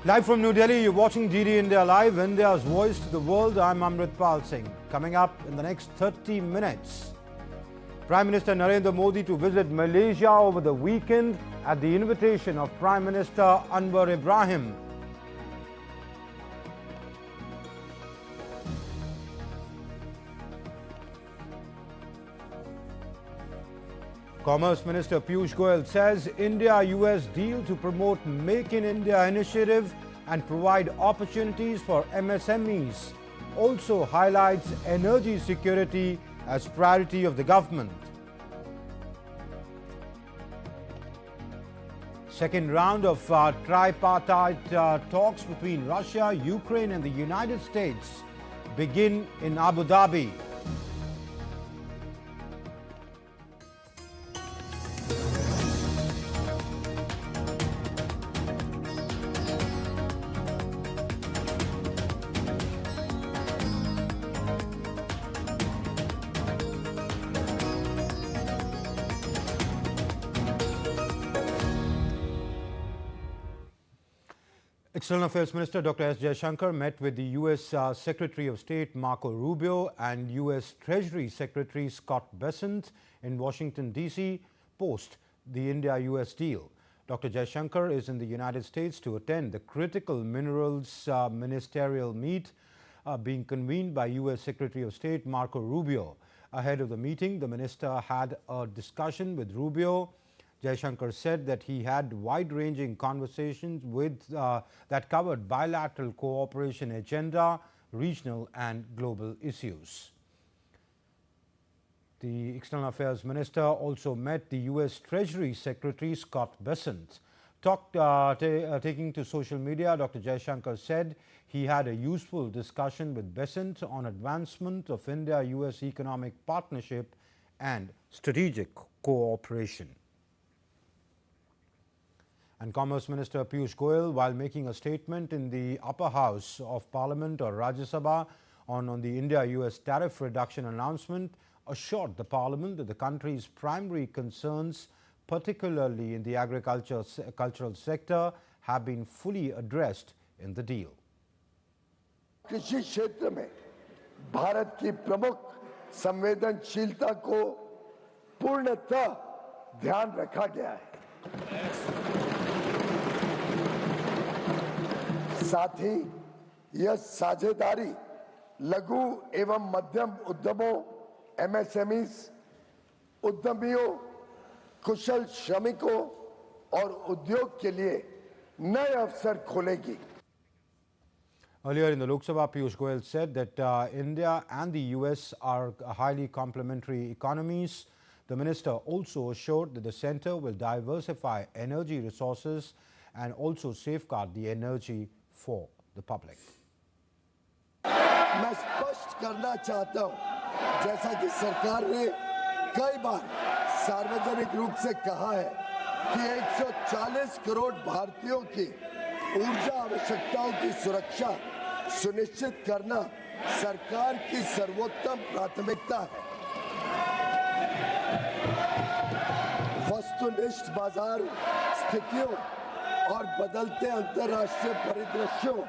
Live from New Delhi, you're watching DD India Live, India's voice to the world. I'm Amritpal Singh. Coming up in the next 30 minutes, Prime Minister Narendra Modi to visit Malaysia over the weekend at the invitation of Prime Minister Anwar Ibrahim. Commerce Minister Piyush Goyal says India-US deal to promote Make in India initiative and provide opportunities for MSMEs. Also highlights energy security as priority of the government. Second round of tripartite talks between Russia, Ukraine and the United States begin in Abu Dhabi. External Affairs Minister Dr. S. Jaishankar met with the U.S. Secretary of State Marco Rubio and U.S. Treasury Secretary Scott Bessent in Washington, D.C. post the India-U.S. deal. Dr. Jaishankar is in the United States to attend the critical minerals ministerial meet being convened by U.S. Secretary of State Marco Rubio. Ahead of the meeting, the minister had a discussion with Rubio. Jaishankar said that he had wide-ranging conversations with that covered bilateral cooperation agenda, regional and global issues. The External Affairs Minister also met the U.S. Treasury Secretary Scott Bessent. Taking to social media, Dr. Jaishankar said he had a useful discussion with Bessent on advancement of India-US economic partnership and strategic cooperation. And Commerce Minister Piyush Goyal, while making a statement in the upper house of Parliament or Rajya Sabha on the India-US tariff reduction announcement, assured the Parliament that the country's primary concerns, particularly in the agricultural sector, have been fully addressed in the deal. कृषि क्षेत्र में भारत की प्रमुख संवेदनशीलता को पूर्णतः ध्यान रखा गया है। साथ ही यह साझेदारी लघु एवं मध्यम उद्यमों MSMEs, उद्यमियों, कुशल श्रमिकों और उद्योग के लिए नए अवसर खोलेगी। Earlier in the Lok Sabha, Piyush Goyal said that India and the US are highly complementary economies. The minister also assured that the centre will diversify energy resources and also safeguard the energy for the public. मैं स्पष्ट करना चाहता हूं, जैसा कि सरकार ने कई बार सार्वजनिक रूप से कहा है कि 140 करोड़ भारतीयों की ऊर्जा आवश्यकताओं की सुरक्षा सुनिश्चित करना सरकार की सर्वोत्तम प्राथमिकता है। वस्तुनिष्ठ बाजार स्थितियों और बदलते अंतर्राष्ट्रीय परिदृश्यों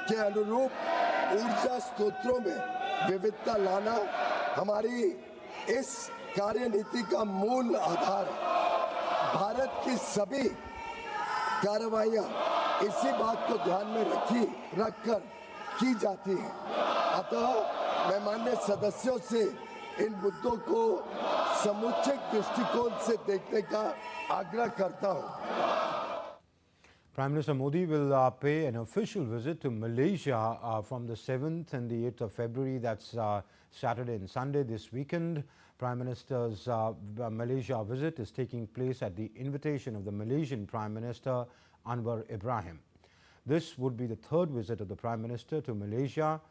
के अनुरूप ऊर्जा स्रोतों में विविधता लाना हमारी इस कार्यनीति का मूल आधार है। भारत की सभी कार्रवाइयां इसी बात को ध्यान में रखकर की जाती हैं। अतः मैं माननीय सदस्यों से इन मुद्दों को समुचित दृष्टिकोण से देखने का आग्रह करता हूं। Prime Minister Modi will pay an official visit to Malaysia from the 7th and the 8th of February. That's Saturday and Sunday this weekend. Prime Minister's Malaysia visit is taking place at the invitation of the Malaysian Prime Minister Anwar Ibrahim. This would be the third visit of the Prime Minister to Malaysia.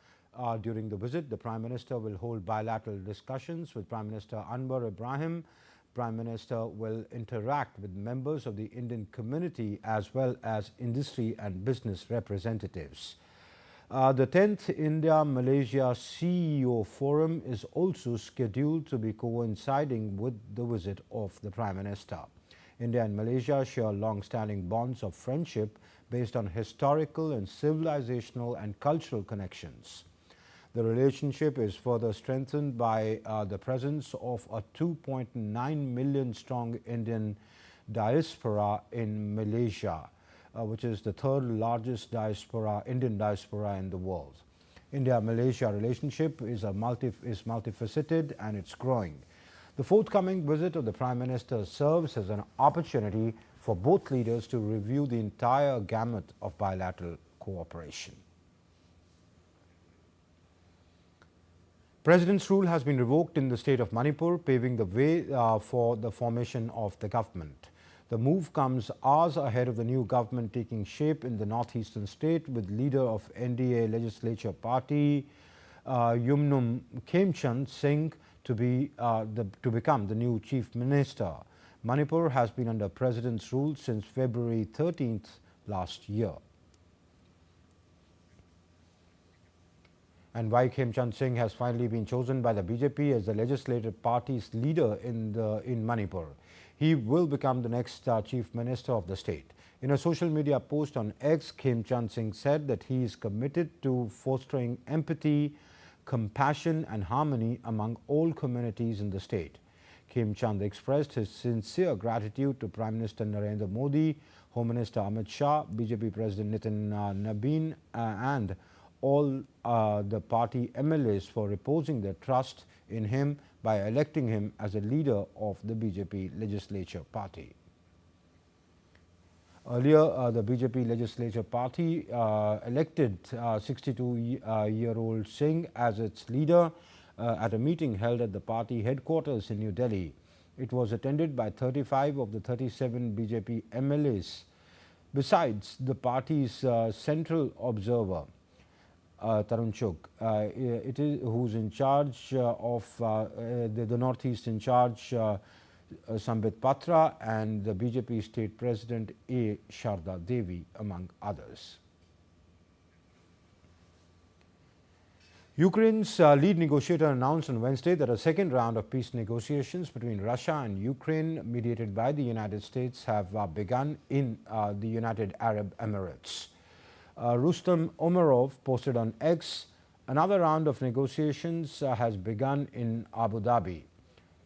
During the visit, the Prime Minister will hold bilateral discussions with Prime Minister Anwar Ibrahim. Prime Minister will interact with members of the Indian community as well as industry and business representatives. The 10th India-Malaysia CEO Forum is also scheduled to be coinciding with the visit of the Prime Minister. India and Malaysia share long-standing bonds of friendship based on historical and civilizational and cultural connections. The relationship is further strengthened by the presence of a 2.9 million strong Indian diaspora in Malaysia, which is the third largest Indian diaspora in the world. India-Malaysia relationship is multifaceted and it's growing. The forthcoming visit of the Prime Minister serves as an opportunity for both leaders to review the entire gamut of bilateral cooperation. President's rule has been revoked in the state of Manipur, paving the way for the formation of the government. The move comes hours ahead of the new government taking shape in the northeastern state, with leader of NDA legislature party Yumnum Khemchand Singh to become the new chief minister. Manipur has been under president's rule since February 13th last year. And Y. Khemchand Singh has finally been chosen by the BJP as the legislative party's leader in Manipur. He will become the next chief minister of the state. In a social media post on X, Khemchand Singh said that he is committed to fostering empathy, compassion and harmony among all communities in the state. Khemchand expressed his sincere gratitude to Prime Minister Narendra Modi, Home Minister Amit Shah, BJP President Nitin Nabin and all the party MLAs for reposing their trust in him by electing him as a leader of the BJP legislature party. Earlier, the BJP legislature party elected 62-year-old Singh as its leader at a meeting held at the party headquarters in New Delhi. It was attended by 35 of the 37 BJP MLAs. Besides, the party's central observer, Tarun Chugh, who's in charge of the Northeast in charge, Sambit Patra, and the BJP state president A. Sharda Devi, among others. Ukraine's lead negotiator announced on Wednesday that a second round of peace negotiations between Russia and Ukraine, mediated by the United States, have begun in the United Arab Emirates. Rustam Umarov posted on X, another round of negotiations has begun in Abu Dhabi.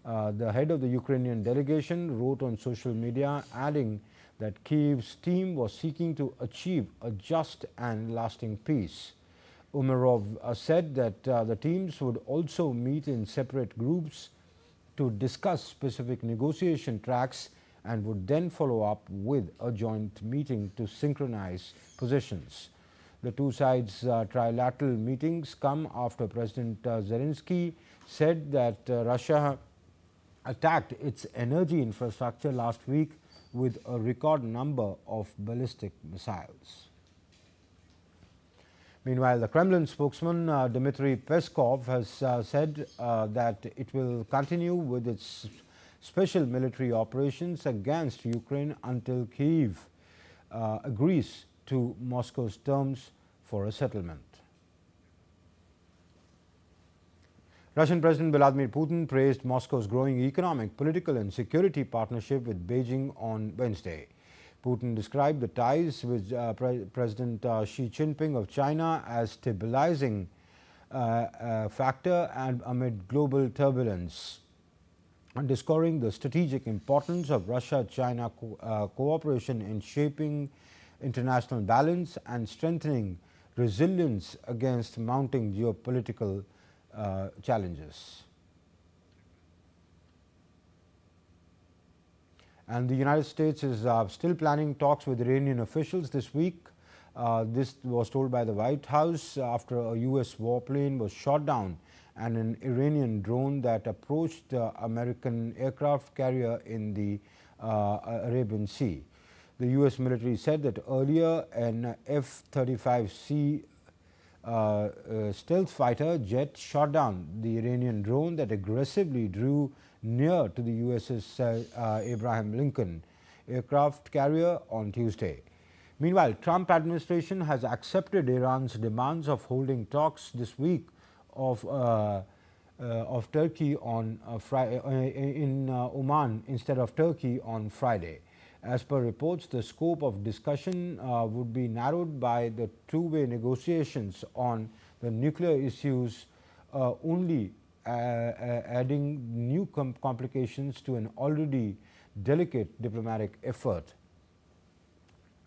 The head of the Ukrainian delegation wrote on social media, adding that Kyiv's team was seeking to achieve a just and lasting peace. Umarov said that the teams would also meet in separate groups to discuss specific negotiation tracks and would then follow up with a joint meeting to synchronize positions. The two sides' trilateral meetings come after President Zelensky said that Russia attacked its energy infrastructure last week with a record number of ballistic missiles. Meanwhile, the Kremlin spokesman Dmitry Peskov has said that it will continue with its special military operations against Ukraine until Kyiv agrees to Moscow's terms for a settlement. Russian President Vladimir Putin praised Moscow's growing economic, political and security partnership with Beijing on Wednesday. Putin described the ties with President Xi Jinping of China as stabilizing factor and amid global turbulence, underscoring the strategic importance of Russia-China cooperation in shaping international balance and strengthening resilience against mounting geopolitical challenges. And the United States is still planning talks with Iranian officials this week. This was told by the White House after a U.S. warplane was shot down and an Iranian drone that approached the American aircraft carrier in the Arabian Sea. The U.S. military said that earlier an F-35C stealth fighter jet shot down the Iranian drone that aggressively drew near to the USS Abraham Lincoln aircraft carrier on Tuesday. Meanwhile, Trump administration has accepted Iran's demands of holding talks this week of Turkey on in Oman instead of Turkey on Friday. As per reports, the scope of discussion would be narrowed by the two-way negotiations on the nuclear issues only, adding new complications to an already delicate diplomatic effort.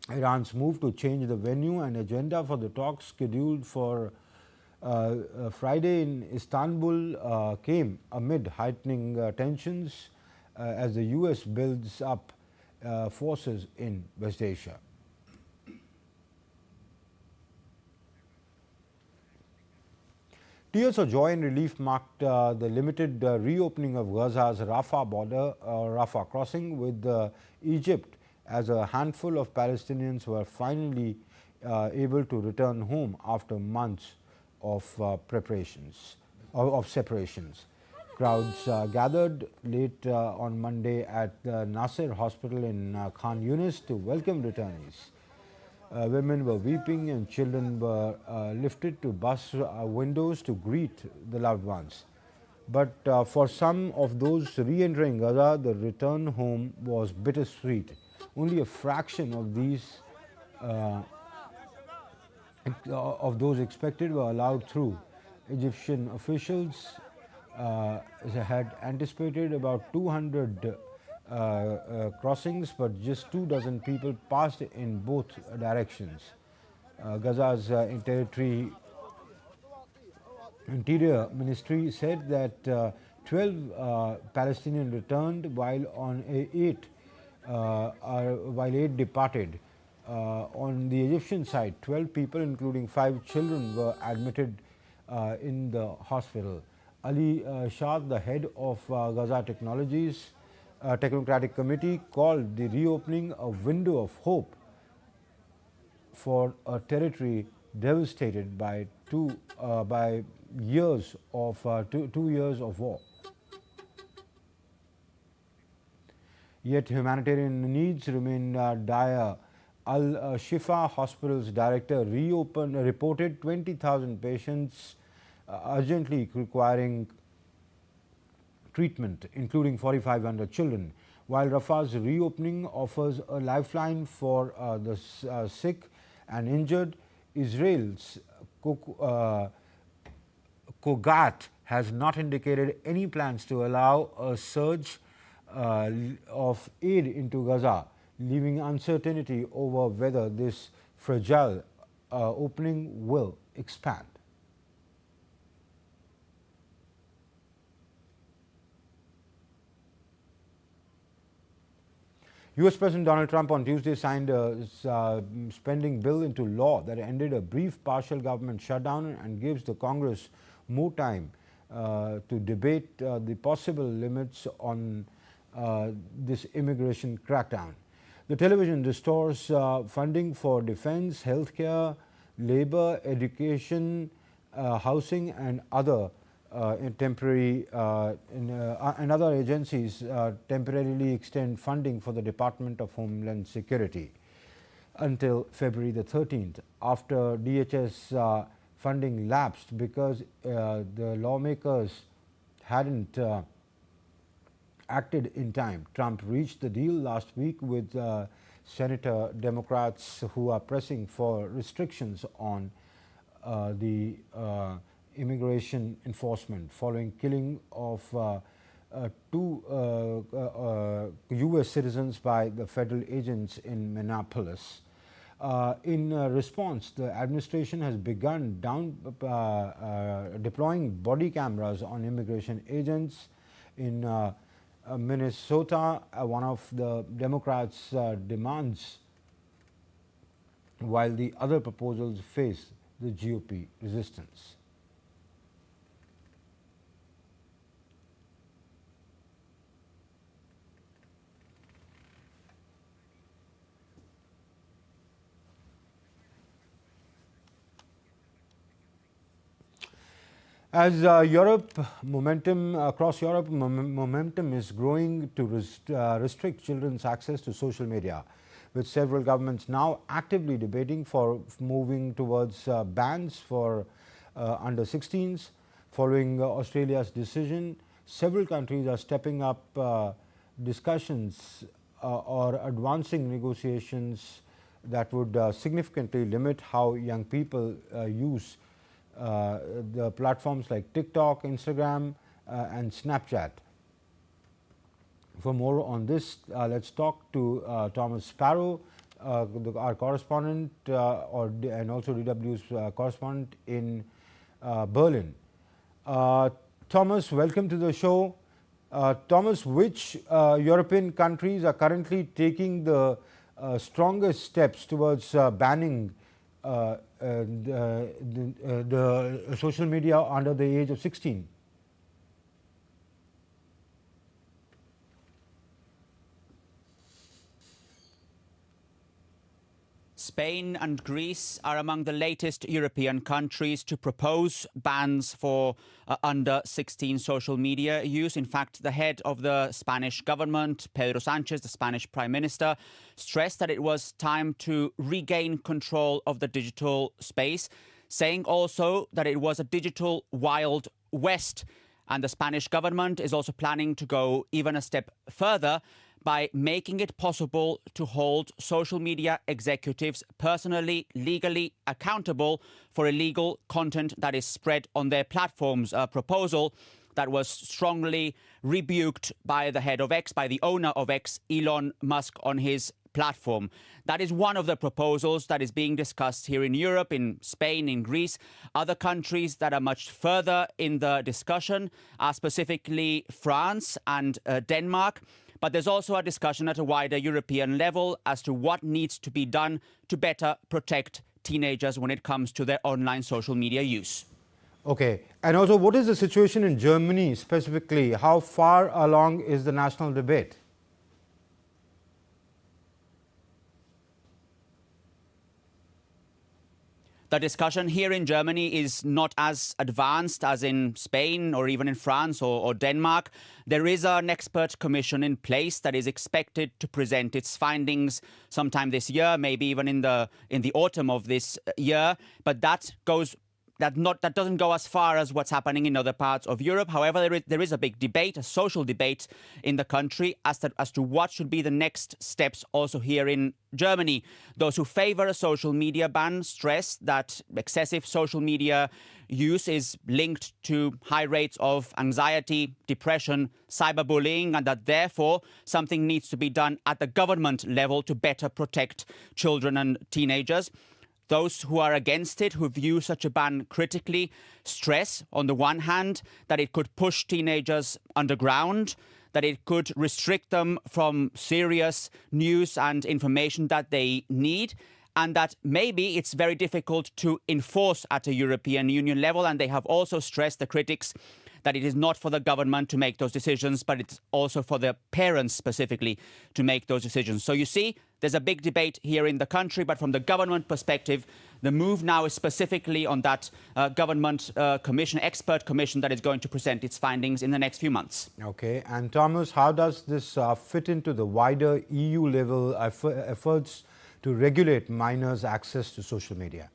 Iran's move to change the venue and agenda for the talks scheduled for Friday in Istanbul came amid heightening tensions as the US builds up forces in West Asia. Tears of joy and relief marked the limited reopening of Gaza's Rafah border, Rafah crossing with Egypt, as a handful of Palestinians were finally able to return home after months of separations. Crowds gathered late on Monday at the Nasser Hospital in Khan Yunis to welcome returnees. Women were weeping and children were lifted to bus windows to greet the loved ones. But for some of those re-entering Gaza, the return home was bittersweet. Only a fraction of those expected were allowed through. Egyptian officials had anticipated about 200 crossings, but just 24 people passed in both directions. Gaza's Interior Ministry said that 12 Palestinians returned while eight departed. On the Egyptian side, 12 people, including 5 children, were admitted in the hospital. Ali Shah, the head of Gaza Technocratic Committee, called the reopening a window of hope for a territory devastated by two years of war. Yet humanitarian needs remain dire. Al-Shifa Hospital's director reported 20,000 patients urgently requiring treatment, including 4,500 children. While Rafah's reopening offers a lifeline for the sick and injured, Israel's Kogat has not indicated any plans to allow a surge of aid into Gaza, leaving uncertainty over whether this fragile opening will expand. US President Donald Trump on Tuesday signed a spending bill into law that ended a brief partial government shutdown and gives the Congress more time to debate the possible limits on this immigration crackdown. The television restores funding for defense, healthcare, labor, education, housing, and other temporary and other agencies temporarily extend funding for the Department of Homeland Security until February the 13th, after DHS funding lapsed because the lawmakers hadn't acted in time. Trump reached the deal last week with Senator Democrats who are pressing for restrictions on the immigration enforcement following killing of 2 US citizens by the federal agents in Minneapolis. In response, the administration has begun deploying body cameras on immigration agents in Minnesota, one of the Democrats' demands, while the other proposals face the GOP resistance. As across Europe, momentum is growing to restrict children's access to social media, with several governments now actively debating for moving towards bans for under 16s. Following Australia's decision, several countries are stepping up discussions or advancing negotiations that would significantly limit how young people use the platforms like TikTok, Instagram and Snapchat. For more on this, let's talk to Thomas Sparrow, our correspondent and also DW's correspondent in Berlin. Thomas, welcome to the show. Thomas, which European countries are currently taking the strongest steps towards banning the social media under the age of 16? Spain and Greece are among the latest European countries to propose bans for under 16 social media use. In fact, the head of the Spanish government, Pedro Sánchez, the Spanish Prime Minister, stressed that it was time to regain control of the digital space, saying also that it was a digital Wild West. And the Spanish government is also planning to go even a step further by making it possible to hold social media executives personally, legally accountable for illegal content that is spread on their platforms. A proposal that was strongly rebuked by the head of X, by the owner of X, Elon Musk, on his platform. That is one of the proposals that is being discussed here in Europe, in Spain, in Greece. Other countries that are much further in the discussion are specifically France and Denmark. But there's also a discussion at a wider European level as to what needs to be done to better protect teenagers when it comes to their online social media use. Okay. And also, what is the situation in Germany specifically? How far along is the national debate? The discussion here in Germany is not as advanced as in Spain or even in France or Denmark. There is an expert commission in place that is expected to present its findings sometime this year, maybe even in the autumn of this year. But that doesn't go as far as what's happening in other parts of Europe. However, there is a big debate, a social debate in the country as to what should be the next steps also here in Germany. Those who favor a social media ban stress that excessive social media use is linked to high rates of anxiety, depression, cyberbullying, and that therefore something needs to be done at the government level to better protect children and teenagers. Those who are against it, who view such a ban critically, stress, on the one hand, that it could push teenagers underground, that it could restrict them from serious news and information that they need, and that maybe it's very difficult to enforce at a European Union level. And they have also stressed, the critics, that it is not for the government to make those decisions, but it's also for the parents specifically to make those decisions. So you see, there's a big debate here in the country, but from the government perspective, the move now is specifically on that government commission, expert commission, that is going to present its findings in the next few months. Okay. And Thomas, how does this fit into the wider EU level efforts to regulate minors' access to social media?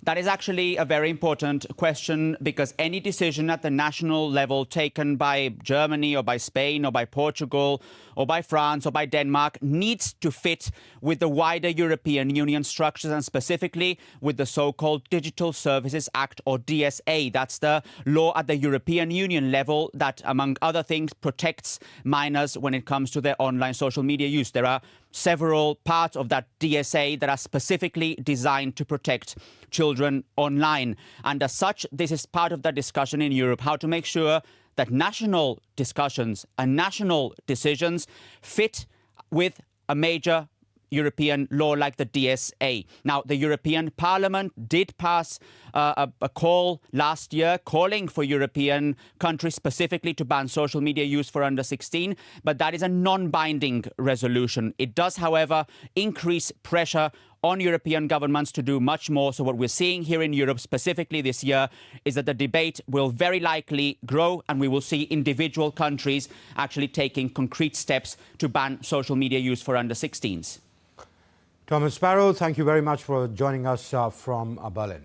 That is actually a very important question, because any decision at the national level taken by Germany or by Spain or by Portugal or by France or by Denmark needs to fit with the wider European Union structures, and specifically with the so-called Digital Services Act, or DSA. That's the law at the European Union level that, among other things, protects minors when it comes to their online social media use. There are several parts of that DSA that are specifically designed to protect children online. And as such, this is part of the discussion in Europe, how to make sure that national discussions and national decisions fit with a major European law like the DSA. Now, the European Parliament did pass a call last year calling for European countries specifically to ban social media use for under 16, but that is a non-binding resolution. It does, however, increase pressure on European governments to do much more. So what we're seeing here in Europe specifically this year is that the debate will very likely grow, and we will see individual countries actually taking concrete steps to ban social media use for under 16s. Thomas Sparrow, thank you very much for joining us from Berlin.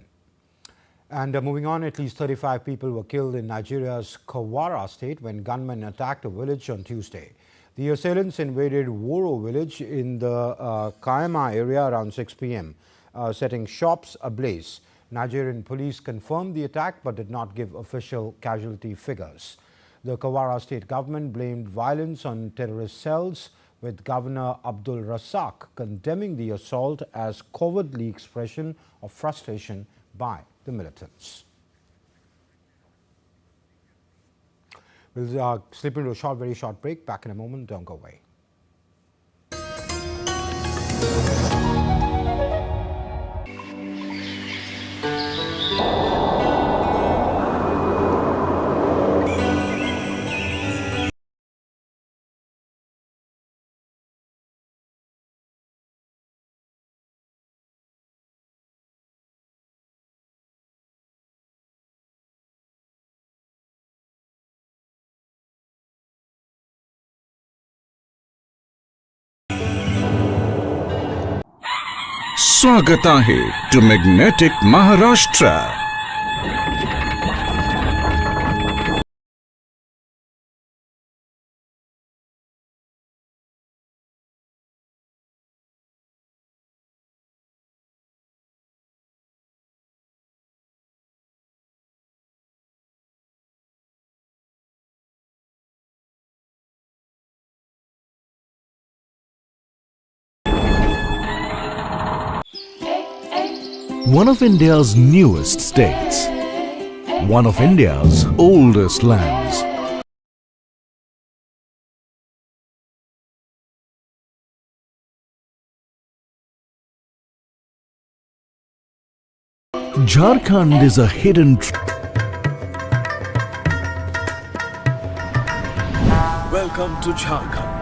And moving on, at least 35 people were killed in Nigeria's Kwara state when gunmen attacked a village on Tuesday. The assailants invaded Woro village in the Kayama area around 6 p.m., setting shops ablaze. Nigerian police confirmed the attack but did not give official casualty figures. The Kwara state government blamed violence on terrorist cells, with Governor Abdul Razzaq condemning the assault as cowardly expression of frustration by the militants. We'll slip into a very short break. Back in a moment. Don't go away. स्वागत आहे to magnetic Maharashtra. One of India's newest states, one of India's oldest lands. Jharkhand is a hidden Welcome to Jharkhand.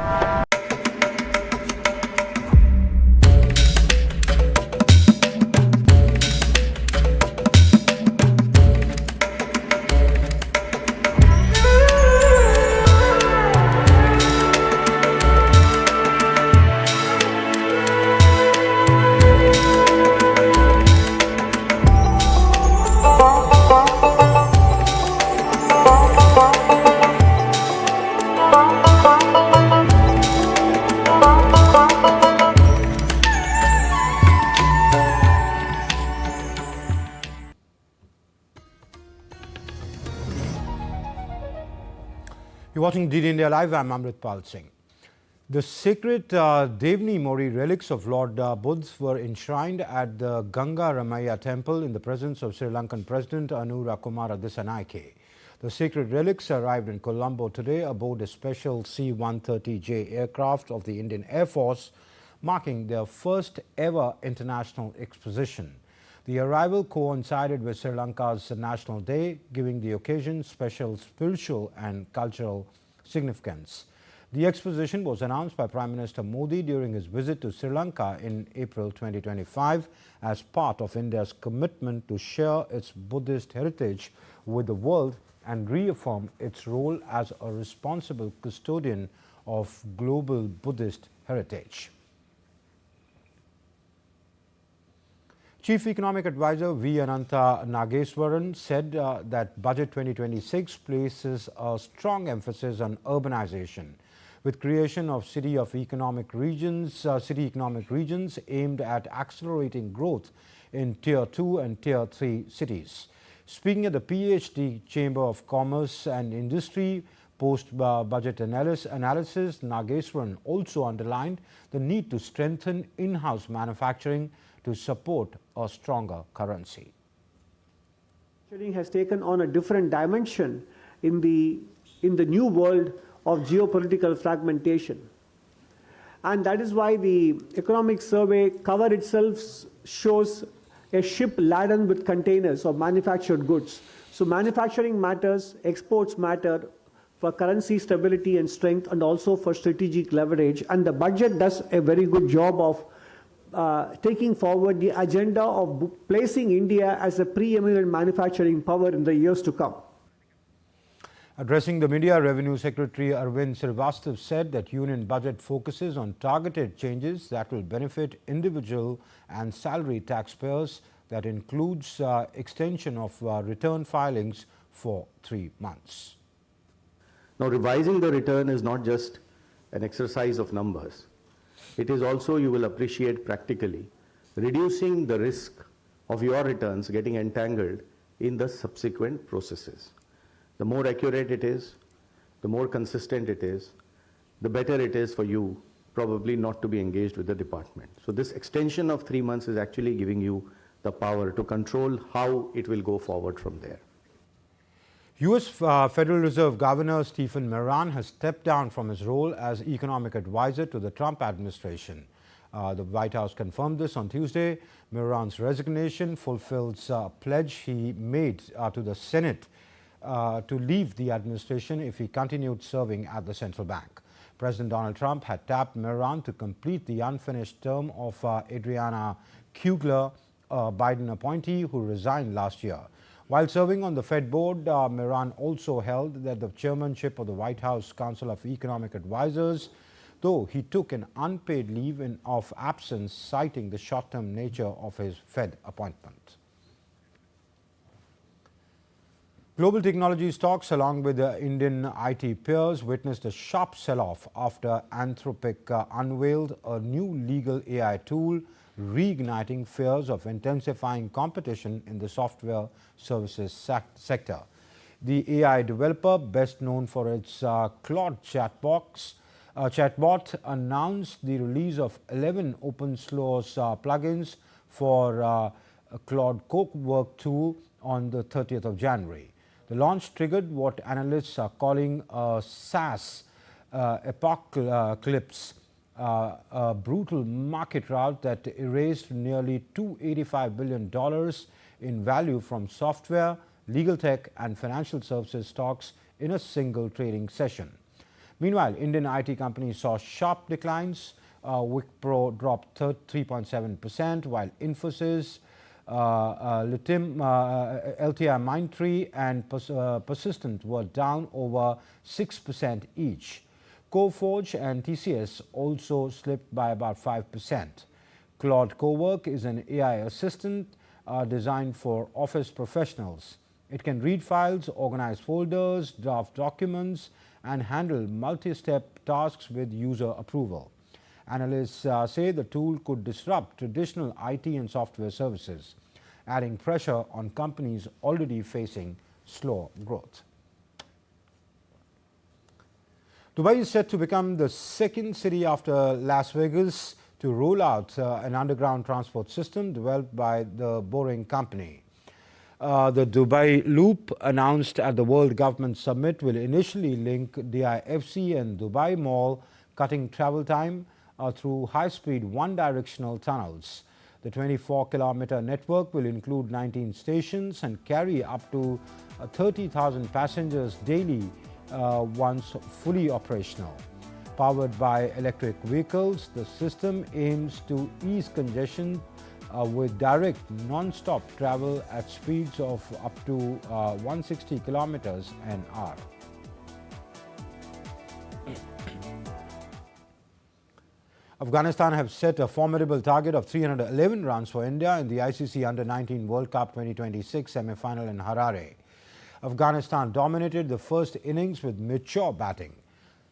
You're watching DD India Live. I'm Amritpal Singh. The sacred Devni Mori relics of Lord Buddha were enshrined at the Ganga Ramaya temple in the presence of Sri Lankan President Anura Kumara Dissanayake. The sacred relics arrived in Colombo today aboard a special C-130J aircraft of the Indian Air Force, marking their first ever international exposition. The arrival coincided with Sri Lanka's National Day, giving the occasion special spiritual and cultural significance. The exposition was announced by Prime Minister Modi during his visit to Sri Lanka in April 2025 as part of India's commitment to share its Buddhist heritage with the world and reaffirm its role as a responsible custodian of global Buddhist heritage. Chief Economic Advisor V. Ananta Nageswaran said that Budget 2026 places a strong emphasis on urbanization, with creation of city economic regions aimed at accelerating growth in Tier 2 and Tier 3 cities. Speaking at the PhD Chamber of Commerce and Industry post-budget analysis, Nageswaran also underlined the need to strengthen in-house manufacturing to support a stronger currency. Manufacturing has taken on a different dimension in the new world of geopolitical fragmentation. And that is why the economic survey cover itself shows a ship laden with containers of manufactured goods. So manufacturing matters, exports matter for currency stability and strength, and also for strategic leverage. And the budget does a very good job of taking forward the agenda of placing India as a preeminent manufacturing power in the years to come. Addressing the media, Revenue Secretary Arvind Srivastava said that Union budget focuses on targeted changes that will benefit individual and salary taxpayers that includes extension of return filings for 3 months. Now, revising the return is not just an exercise of numbers. It is also, you will appreciate practically, reducing the risk of your returns getting entangled in the subsequent processes. The more accurate it is, the more consistent it is, the better it is for you probably not to be engaged with the department. So this extension of 3 months is actually giving you the power to control how it will go forward from there. U.S. Federal Reserve Governor Stephen Mnuchin has stepped down from his role as economic advisor to the Trump administration. The White House confirmed this on Tuesday. Mnuchin's resignation fulfills a pledge he made to the Senate to leave the administration if he continued serving at the central bank. President Donald Trump had tapped Mnuchin to complete the unfinished term of Adriana Kugler, a Biden appointee who resigned last year. While serving on the Fed board, Mnuchin also held that the chairmanship of the White House Council of Economic Advisors, though he took an unpaid leave of absence, citing the short-term nature of his Fed appointment. Global technology stocks, along with the Indian IT peers, witnessed a sharp sell-off after Anthropic unveiled a new legal AI tool, reigniting fears of intensifying competition in the software services sector. The AI developer, best known for its Claude chatbot, announced the release of 11 open source plugins for Claude Cowork tool on the 30th of January. The launch triggered what analysts are calling a SaaS apocalypse, a brutal market rout that erased nearly $285 billion in value from software, legal tech and financial services stocks in a single trading session. Meanwhile, Indian IT companies saw sharp declines. Wipro dropped 3.7%, while Infosys, LTIMindtree and Persistent were down over 6% each. Coforge and TCS also slipped by about 5%. Claude Cowork is an AI assistant designed for office professionals. It can read files, organize folders, draft documents, and handle multi-step tasks with user approval. Analysts say the tool could disrupt traditional IT and software services, adding pressure on companies already facing slow growth. Dubai is set to become the second city after Las Vegas to roll out an underground transport system developed by the Boring Company. The Dubai Loop, announced at the World Government Summit, will initially link DIFC and Dubai Mall, cutting travel time through high-speed one-directional tunnels. The 24-kilometer network will include 19 stations and carry up to 30,000 passengers daily once fully operational. Powered by electric vehicles, the system aims to ease congestion with direct non-stop travel at speeds of up to 160 kilometers an hour. Afghanistan have set a formidable target of 311 runs for India in the ICC Under-19 World Cup 2026 semi-final in Harare. Afghanistan dominated the first innings with mature batting.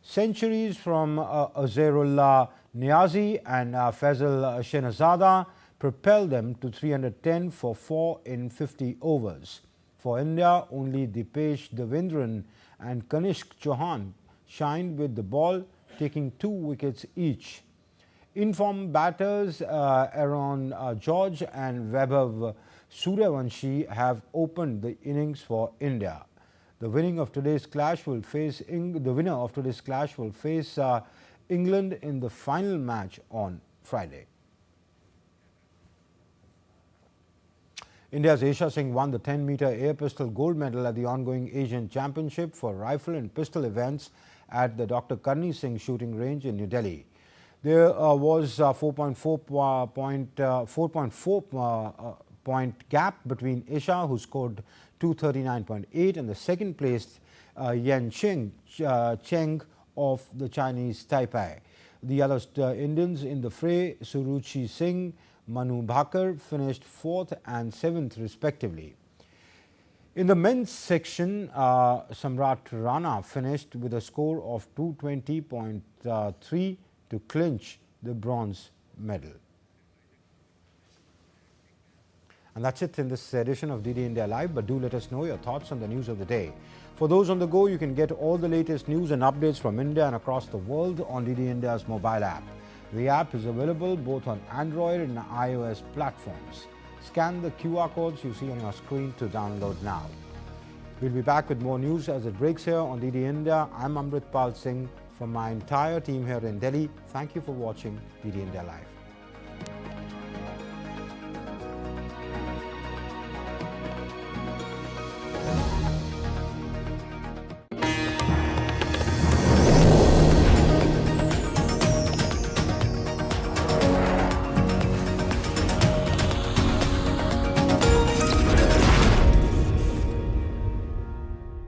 Centuries from Azharullah Niazi and Faisal Shenazada propelled them to 310 for 4 in 50 overs. For India, only Dipesh Devendran and Kanishk Chauhan shined with the ball, taking 2 wickets each. Informed batters Aaron George and Vaibhav Suryavanshi have opened the innings for India. The winner of today's clash will face England in the final match on Friday. India's Aisha Singh won the 10-meter air pistol gold medal at the ongoing Asian Championship for rifle and pistol events at the Dr. Karni Singh shooting range in New Delhi. There was a 4.4 point gap between Aisha, who scored 239.8, and the second placed Yan Cheng of the Chinese Taipei. The other Indians in the fray, Suruchi Singh, Manu Bhakar finished 4th and 7th respectively. In the men's section, Samrat Rana finished with a score of 220.3 to clinch the bronze medal. And that's it in this edition of DD India Live, but do let us know your thoughts on the news of the day. For those on the go, you can get all the latest news and updates from India and across the world on DD India's mobile app. The app is available both on Android and iOS platforms. Scan the QR codes you see on your screen to download now. We'll be back with more news as it breaks here on DD India. I'm Amritpal Singh from my entire team here in Delhi. Thank you for watching DD India Live.